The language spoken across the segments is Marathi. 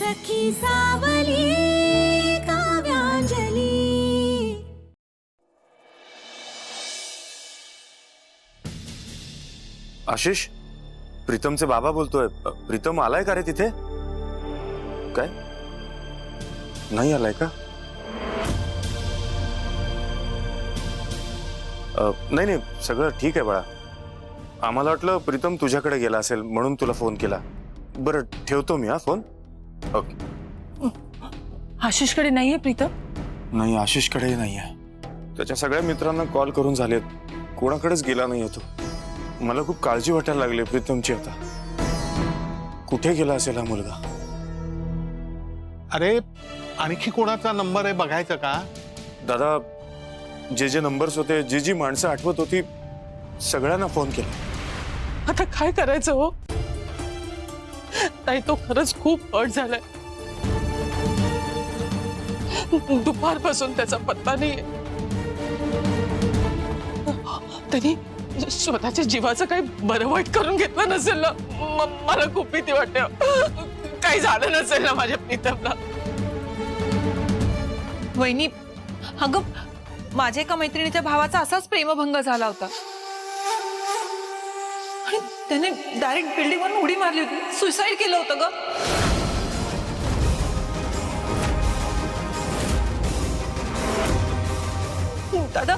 सखी सावली काव्यांजली। आशिष, प्रीतमचे बाबा बोलतोय। प्रीतम आलाय का रे तिथे? काय नाही आलाय का? नाही नाही, सगळं ठीक आहे बाळा। आम्हाला वाटलं प्रीतम तुझ्याकडे गेला असेल म्हणून तुला फोन केला। बरं ठेवतो मी हा फोन। ओके। आशिषकडे नाहीये प्रीतम? नाही, आशिषकडे नाहीये। त्याच्या सगळ्या मित्रांना कॉल करून झालेत, कोणाकडेच गेला नाही तो। मला खूप काळजी वाटायला लागली प्रीतमची आता। कुठे गेला असेल हा मुलगा? अरे आणखी कोणाचा नंबर आहे बघायचं का? दादा, जे नंबर्स होते, जी माणसं आठवत होती, सगळ्यांना फोन केला। आता काय करायचं हो? नाही, तो खरंच खूप हर्ट झालाय। दुपारपासून त्याचा पत्ता नाहीये। त्यांनी स्वतःच्या जीवाचं काही बरं वाईट करून घेतलं नसेल ना? मला खूप भीती वाटते। काही झालं नसेल ना माझ्या प्रीतमला? वहिनी, अगं माझ्या एका मैत्रिणीच्या भावाचा असाच प्रेमभंग झाला होता आणि त्याने डायरेक्ट बिल्डिंगवरून उडी मारली होती, सुसाईड केलं होतं ग। दादा,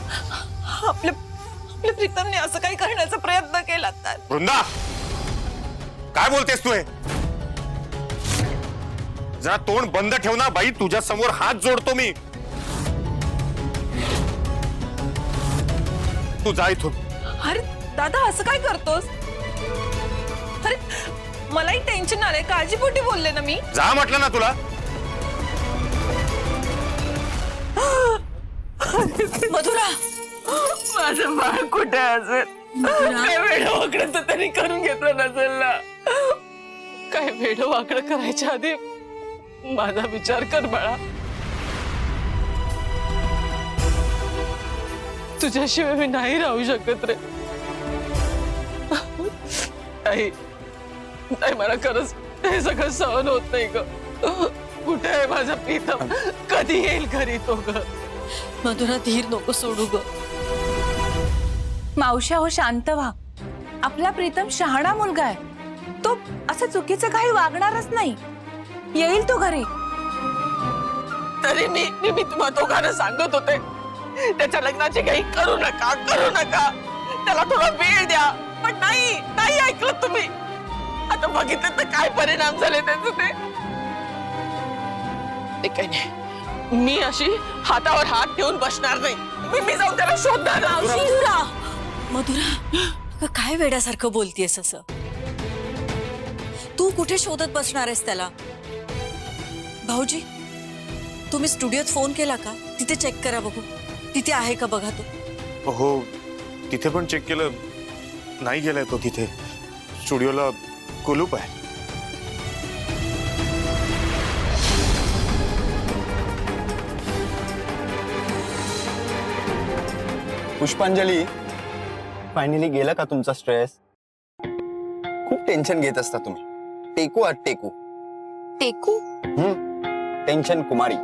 आपल्या प्रीतमने असं काही करण्याचा प्रयत्न केला तर? वृंदा, काय बोलतेस तू? जरा तोंड बंद ठेव ना बाई, तुझ्या समोर हात जोडतो मी। तू जा इथून। अरे दादा, असं काय करतोस? अरे मलाही टेन्शन आलंय, काळजीपोटी बोलले ना मी। जा म्हटलं ना तुला। मधुरा, माझं बाळ कुठे असेल? काय वेडं वाकडं तर त्यांनी करून घेतलं नसेल ना? काय वेडं वाकडं करायच्या आधी माझा विचार कर बाळा। तुझ्याशिवाय मी नाही राहू शकत रे। नाही, मला खरंच हे सगळं सहन होत नाही ग। कुठे आहे माझा प्रीतम? कधी येईल घरी तो ग? मधुरा, धीर नको सोडू ग। मावशा हो, शांत व्हा। आपला प्रीतम शहाणा मुलगा आहे, तो असं चुकीचं काही वागणारच नाही। येईल तो घरी। तरी मी तुम्हा दोघांना सांगत होते, त्याच्या लग्नाची काही करू नका, करू नका, त्याला थोडा वेळ द्या, पण नाही ऐकलं तुम्ही। आता बघितलं तर काय परिणाम झाले त्याचे ते काही नाही। मी अशी हातावर हात ठेवून बसणार नाही। मी जाऊन त्याला शोधणार। मधुरा, काय वेड्यासारखं बोलतेस असं? तू कुठे शोधत बसणार आहेस त्याला? भाऊजी, तुम्ही स्टुडिओत फोन केला का? तिथे चेक करा बघू, तिथे आहे का बघा तो। हो, तिथे पण चेक केलं, नाही गेलाय तो तिथे। स्टुडिओला कुलूप आहे। पुष्पांजली, फायनली गेला का तुमचा स्ट्रेस? खूप टेन्शन घेत असता तुम्ही। टेकू आत टेकू। टेकू? टेन्शन कुमारी।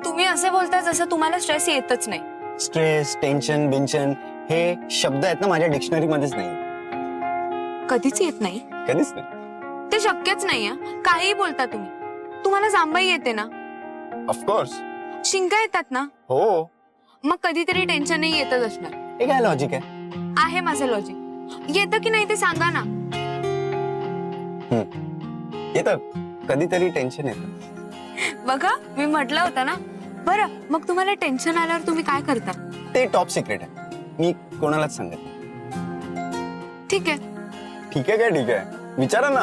तुम्ही असे बोलता जसं तुम्हाला स्ट्रेस येतच नाही। स्ट्रेस, टेन्शन, बिन्शन हे शब्द आहेत ना माझ्या डिक्शनरी मध्येच नाही। कधीच येत नाही? कधीच नाही। ते शक्यच नाहीये। काही बोलता तुम्ही। तुम्हाला जांभई येते ना? ऑफकोर्स। शिंका येतात ना? हो। मग कधीतरी टेन्शन नाही येतच असणार। हे काय लॉजिक आहे? आहे माझं लॉजिक। येतं की नाही ते सांगा ना। येतं, कधीतरी टेन्शन येतं। बघा, मी म्हटलं होतं ना। बरं, मग तुम्हाला टेन्शन आल्यावर तुम्ही काय करता? ते टॉप सिक्रेट आहे, मी कोणालाच सांगत नाही। ठीक आहे। ठीक आहे काय? ठीक आहे, विचारा ना।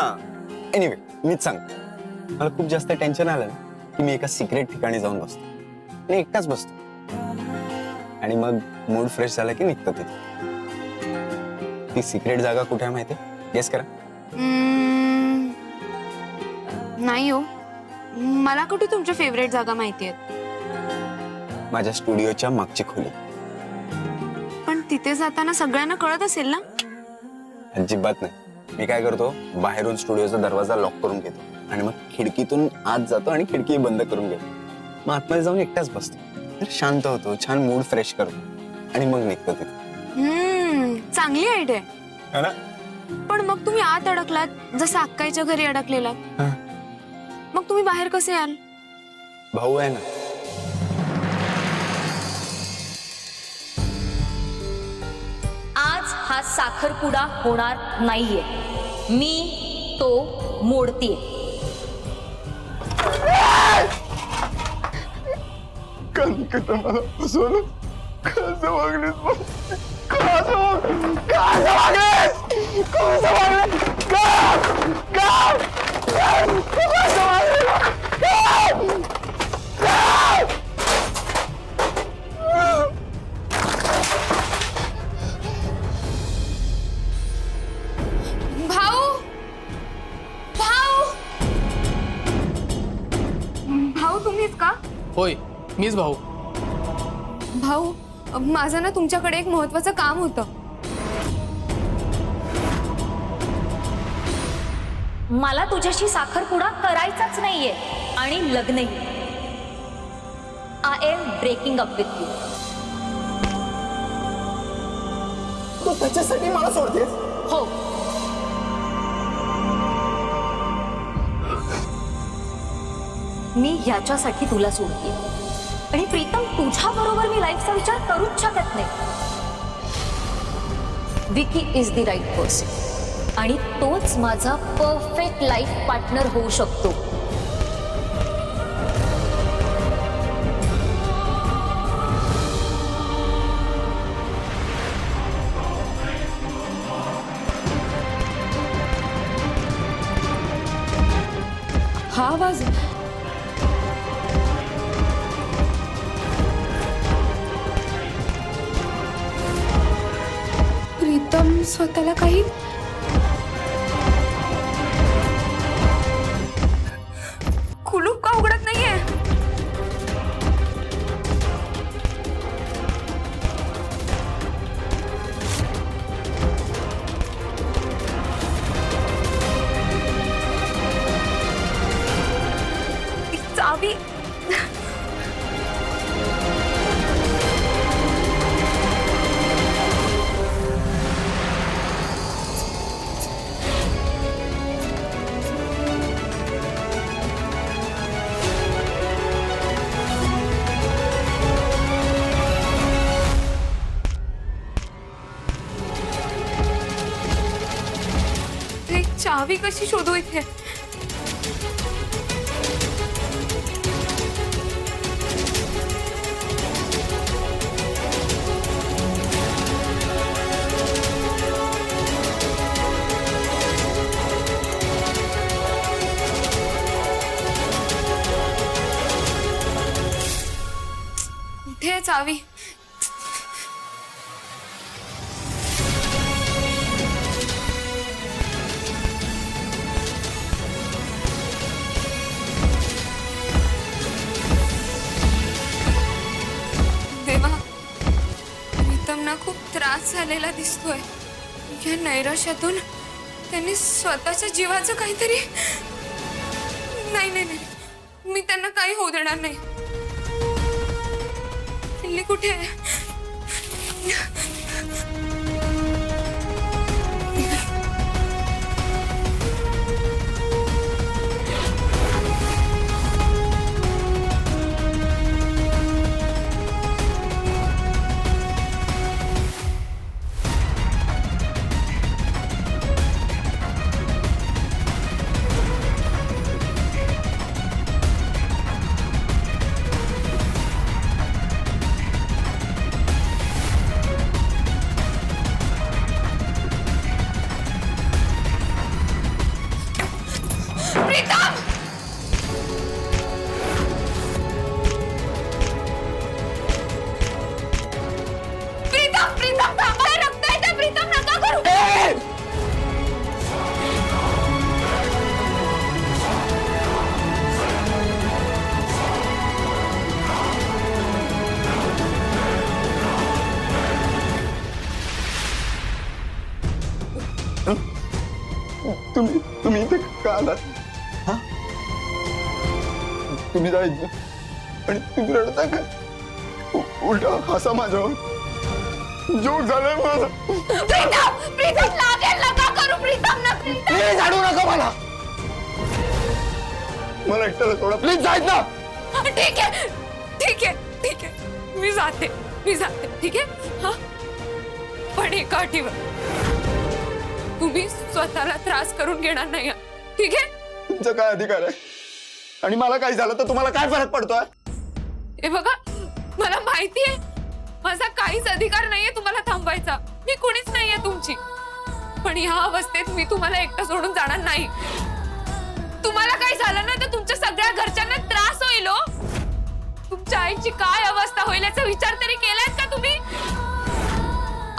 एनिवे, मीच सांगतो। मला खूप जास्त टेन्शन आलं ना की मी एका सिक्रेट ठिकाणी जाऊन बसतो आणि एकटाच बसतो आणि मग मूड फ्रेश झाला की निघतो तिथे। ती सिक्रेट जागा कुठे आहे माहिती? गेस करा। नाही हो, मला कुठे तुमच्या फेवरेट जागा माहिती आहेत? माझ्या स्टुडिओच्या मागची खोली। पण तिथे जाताना सगळ्यांना कळत असेल ना? अजिबात नाही। मी काय करतो, बाहेरून स्टुडिओचा दरवाजा लॉक करून घेतो आणि मग खिडकीतून आत जातो आणि खिडकी बंद करून घेतो. मग आतमध्ये जाऊन एकटाच बसतो, तर शांत होतो, छान मूड फ्रेश करतो आणि मग निघतो तिथे. चांगली आयडिया है ना? पण मग तुम्ही आत अडकलात जसं अक्काईच्या घरी अडकलेलात, हा. मग तुम्ही बाहेर कसे याल? भाऊ आहे ना. आज हा साखरपुडा होणार नाहीये. मी तो मोडतीये. भाऊ, भाऊ, भाऊ तुम्हीच का? होय, मीच भाऊ. भाऊ, माझं ना तुमच्याकडे एक महत्वाचं काम होतं. मला तुझ्याशी साखरपुडा करायचाच नाहीये आणि लग्नही. I am breaking up with you. तू त्याच्यासाठी मला सोडतेस? हो. मी ह्याच्यासाठी तुला सोडते. आणि प्रीतम, तुझ्या बरोबर मी लाईफचा विचार करूच शकत नाही. Vicky is the right person आणि तोच माझा परफेक्ट लाईफ पार्टनर होऊ शकतो. हा आवाज प्रीतम स्वतःला काही कुलूप का उघडत नाहीये? ती चावी चावी कशी शोधू इथे? कुठे आहे चावी? प्रीतमना खूप त्रास झालेला दिसतोय. या नैराश्यातून त्यांनी स्वतःच्या जीवाचं काहीतरी. नाही नाही नाही, मी त्यांना काही होऊ देणार नाही. किल्ली कुठे आहे? तुम्ही इथे का आलात? तुम्ही जायचं आणि तुम्ही रडता का उलट हसा माझ्यावर जोक झालाय माझा प्लीज अडू नका मला एकट्याला थोडा प्लीज जायचं ना ठीक आहे ठीक आहे ठीक आहे मी जाते ठीक आहे हा पण एका अटीवर तुम्ही स्वतःला त्रास करून घेणार नाही आहात, ठीक आहे? तुमचा काय अधिकार आहे आणि मला काय झालं तर तुम्हाला काय फरक पडतोय हे बघा मला माहिती आहे माझा काहीच अधिकार नाहीये तुम्हाला थांबवायचा मी कुणीच नाहीये तुमची पण ह्या अवस्थेत मी तुम्हाला एकटं सोडून जाणार नाही तुम्हाला काय झालं ना तर तुमच्या सगळ्या घरच्यांना त्रास होईल हो तुमच्या आईची काय अवस्था होईल याचा विचार तरी केलायत का तुम्ही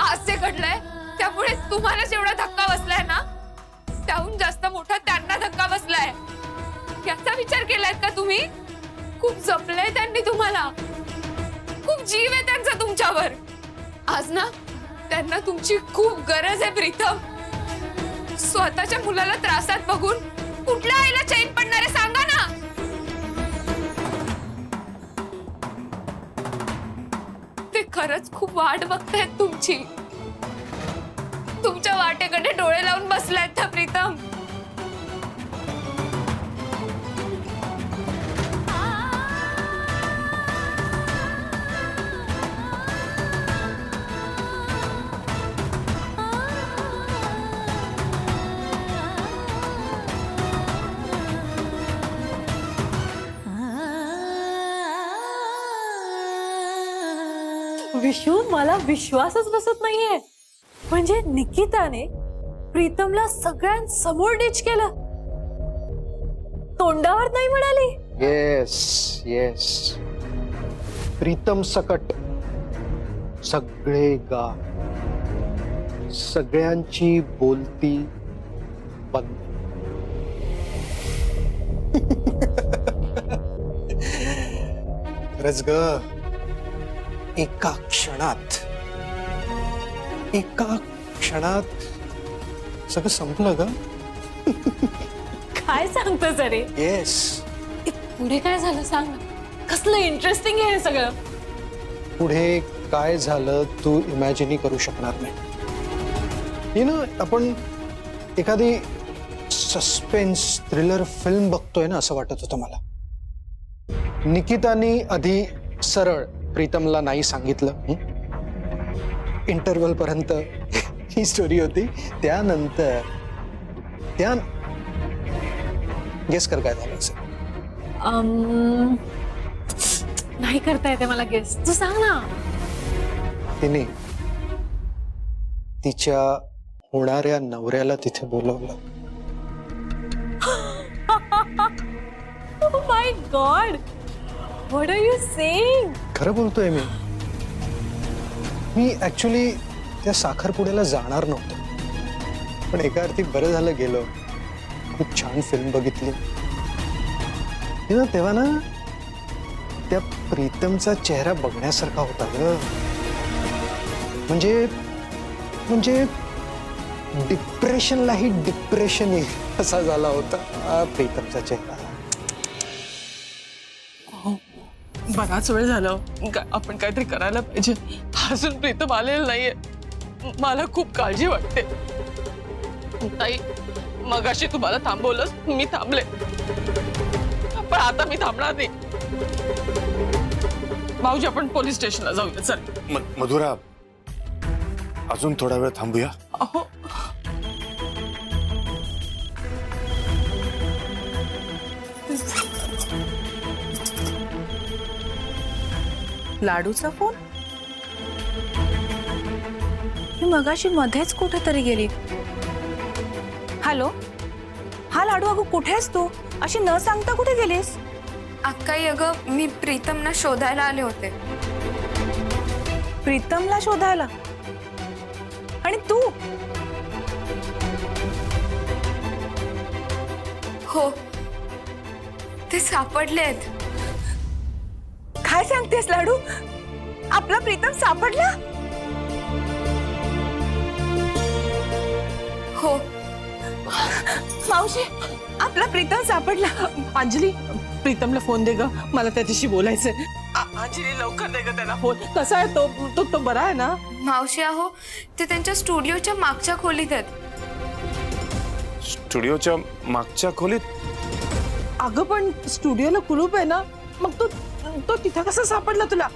आज जे घडलंय त्यामुळे तुम्हाला जेवढा धक्का बसलाय ना त्याहून जास्त मोठा त्यांना धक्का बसलाय याचा विचार केलाय का तुम्ही खूप जपलंय त्यांनी तुम्हाला खूप जीव आहे त्यांचा तुमच्यावर आज ना त्यांना तुमची खूप गरज आहे प्रीतम स्वतःच्या मुलाला त्रासात बघून कुठल्या आईला चैन पडणार आहे सांगा ना ते खरंच खूप वाट बघतायत तुमची तुमच्या वाटेकडे डोळे लावून बसलायत ना प्रीतम विशू मला विश्वासच बसत नाहीये म्हणजे निकिताने प्रीतमला सगळ्यांसमोर डिच केलं तोंडावर नाही म्हणाली येस येस प्रीतम सकट सगळे गाव सगळ्यांची बोलती बंद खरंच ग एका क्षणात सगळं संपलं ग काय सांगतोस अरे येस पुढे काय झालं सांग ना. कसलं इंटरेस्टिंग आहे हे सगळं पुढे काय झालं तू इमॅजिन करू शकणार नाही आपण एखादी सस्पेन्स थ्रिलर फिल्म बघतोय ना असं वाटत होतं मला निकिताने आधी सरळ प्रीतमला नाही सांगितलं इंटरव्हल पर्यंत ही स्टोरी होती त्यानंतर गेस कर काय झालं असेल नाही करता येते मला गेस तू सांग ना तिने तिच्या होणाऱ्या नवऱ्याला तिथे बोलवलं Oh my God! What are you saying? खरं बोलतोय मी ऍक्च्युली त्या साखरपुड्याला जाणार नव्हतो पण एका अर्थी बरं झालं गेलो खूप छान फिल्म बघितली तेव्हा ना त्या प्रीतमचा चेहरा बघण्यासारखा होता ग म्हणजे डिप्रेशनलाही डिप्रेशन येईल असा झाला होता हा प्रीतमचा चेहरा बराच वेळ झालं आपण काहीतरी करायला पाहिजे अजून प्रीतम आलेलं नाहीये मला खूप काळजी वाटते ताई मगाशी तुम्हाला थांबवलंस मी थांबले पण आता मी थांबणार नाही भाऊजी आपण पोलीस स्टेशनला जाऊया चल मधुरा अजून थोडा वेळ थांबूया अहो लाडूचा फोन ही मगाशी मध्येच कुठेतरी गेली हॅलो हा लाडू अगं कुठेस तू अशी न सांगता कुठे गेलीस अक्काई अगं मी प्रीतमना शोधायला आले होते प्रीतमला शोधायला आणि तू हो ते सापडलेत काय सांगतेस लाडू आपला प्रीतम सापडला हो मावशी आपला प्रीतम सापडला. अंजली प्रीतमला फोन दे ग, मला त्याच्याशी बोलायचंय. अंजली लवकर दे ग त्याला फोन. कसा आहे तो? तो बरा आहे ना? मावशी अहो ते त्यांच्या स्टुडिओच्या मागच्या खोलीत आहेत. स्टुडिओच्या मागच्या खोलीत? अगं पण स्टुडिओला कुलूप आहे ना, मग तो तिथं कसा सापडला तुला?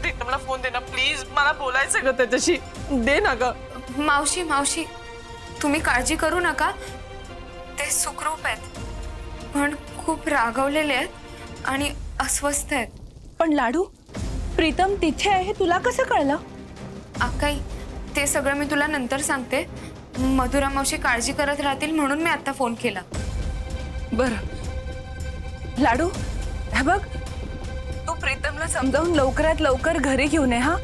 प्रीतमला फोन दे ना प्लीज, मला बोलायचं ग त्याच्याशी. दे ना ग. मावशी मावशी तुम्ही काळजी करू नका, ते सुखरूप आहेत, पण खूप रागावलेले आहेत आणि अस्वस्थ आहेत. पण लाडू, प्रीतम तिथे आहे हे तुला कसं कळलं? अक्काई ते सगळं मी तुला नंतर सांगते. मधुरा मावशी काळजी करत राहतील म्हणून मी आता फोन केला. बरं लाडू, हे बघ, तू प्रीतमला समजावून लवकरात लवकर घरी घेऊन ये. हा,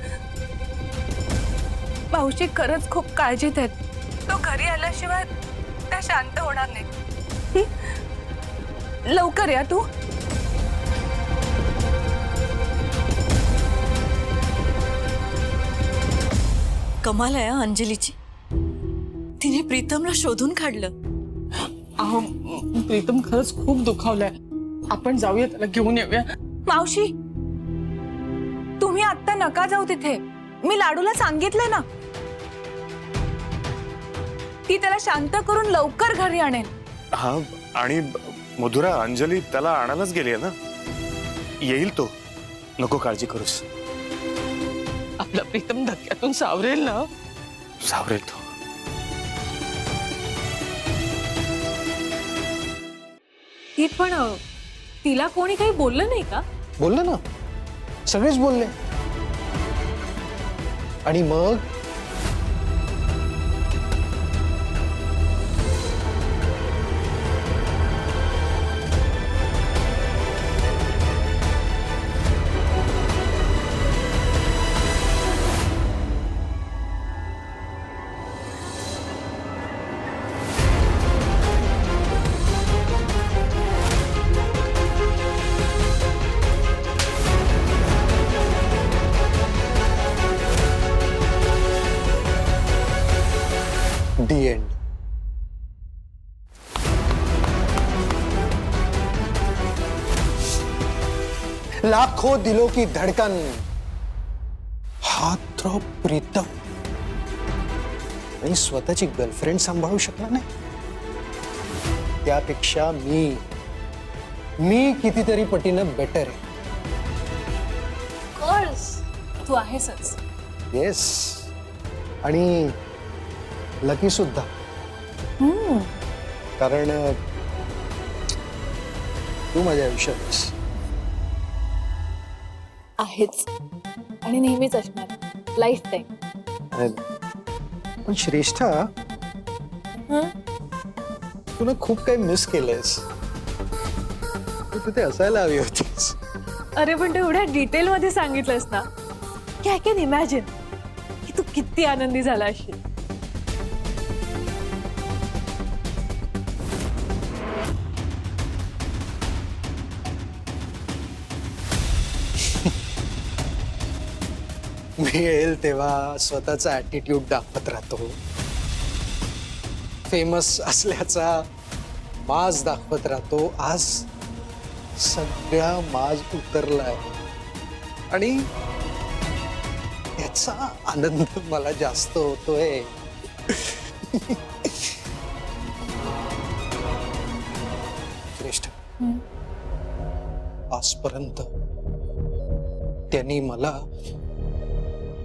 मावशी खरंच खूप काळजीत आहेत. तो घरी आल्याशिवाय त्या शांत होणार नाही. लवकर या तू. कमाल आहे अंजलीची, तिने प्रीतमला शोधून काढलं. अहो प्रीतम खरंच खूप दुखावलाय. आपण जाऊया त्याला घेऊन येऊया. मावशी, तुम्ही आत्ता नका जाऊ तिथे. मी लाडूला सांगितलंय ना, ती त्याला शांत करून लवकर घरी आणेल. हा, आणि मधुरा, अंजली त्याला आणायलाच गेली आहे ना, येईल तो. नको काळजी करूस. आपला प्रीतम धक्क्यातून सावरेल ना? सावरेल तो. ती पण तिला कोणी काही बोललं नाही का? बोलले ना, सगळेच बोलले. आणि मग दी एंड. लाखों दिलों की धड़कन, हाथ रो प्रीतम आणि स्वतःची गर्लफ्रेंड सांभाळू शकला नाही. त्यापेक्षा मी कितीतरी पटीनं बेटर आहे. तू आहेसच. येस, आणि लकी सुद्धा. कारण तू माझ्या आयुष्यात आहेच आणि नेहमीच असणार, लाईफ टाईम. पण श्रेष्ठा, तू खूप काही मिस केलंयस. तू तिथे असायला हवी होतीस. अरे पण तू एवढ्या डिटेल मध्ये सांगितलंस ना की आय कॅन इमॅजिन की तू किती आनंदी झाला असशील. मिळेल तेव्हा स्वतःचा ऍटिट्यूड दाखवत राहतो. फेमस असल्याचा माज दाखवत राहतो. आज सगळा माज उतरलाय आणि याचा आनंद मला जास्त होतोय. श्रेष्ठ, आजपर्यंत त्यांनी मला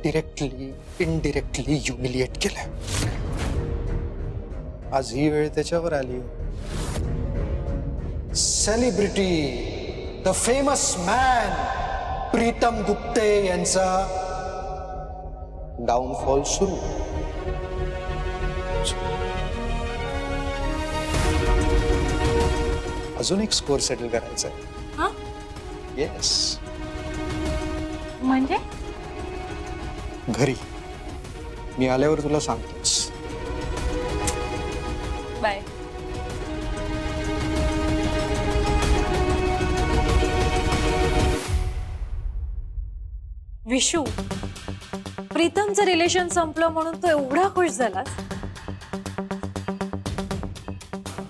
डिरेक्टली इनडिरेक्टली ह्युमिलिएट केलं. आज ही वेळ त्याच्यावर आली. Celebrity, the famous man Pritam Gupte यांचा डाऊनफॉल सुरू. अजून एक स्कोर सेटल करायचा आहे. येस, म्हणजे घरी मी आल्यावर तुला सांगतोस. बाय. विशू, प्रीतमचं रिलेशन संपलं म्हणून तो एवढा खुश झालास,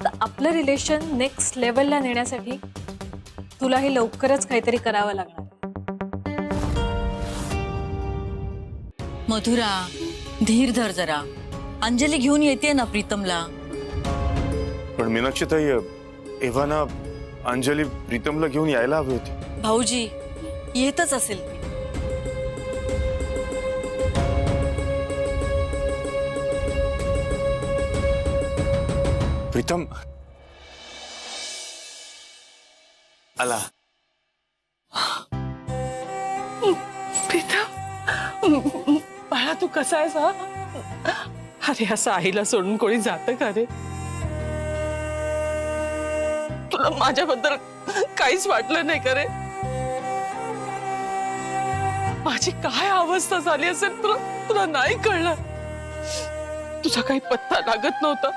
तर आपलं रिलेशन नेक्स्ट लेवलला नेण्यासाठी तुलाही लवकरच काहीतरी करावं लागणार. मधुरा, धीर धर जरा. अंजली घेऊन येते ना प्रीतमला. पण मीनाक्षी ताई, एव्हाना अंजली प्रीतमला घेऊन यायला हवी होती. भाऊजी येतच असेल ती. प्रीतम आला. प्रीतम, बाळा तू कसा आहेस हा? अरे असं आईला सोडून कोणी जातं का रे? तुला माझ्याबद्दल काहीच वाटलं नाही का रे? माझी काय अवस्था झाली असेल तुला तुला नाही कळलं. तुझा काही पत्ता लागत नव्हता.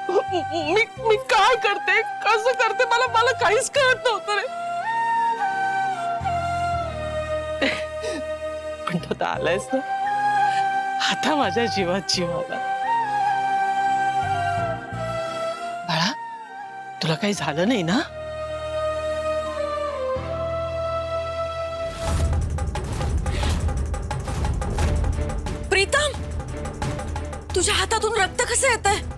मी काय करते कसं करते मला मला काहीच कळत नव्हतं रे. पण तू आता आलायस ना, आता माझ्या जीवात जीव आला. बाळा तुला काही झालं नाही ना? प्रीतम, तुझ्या हातातून रक्त कसं येत आहे?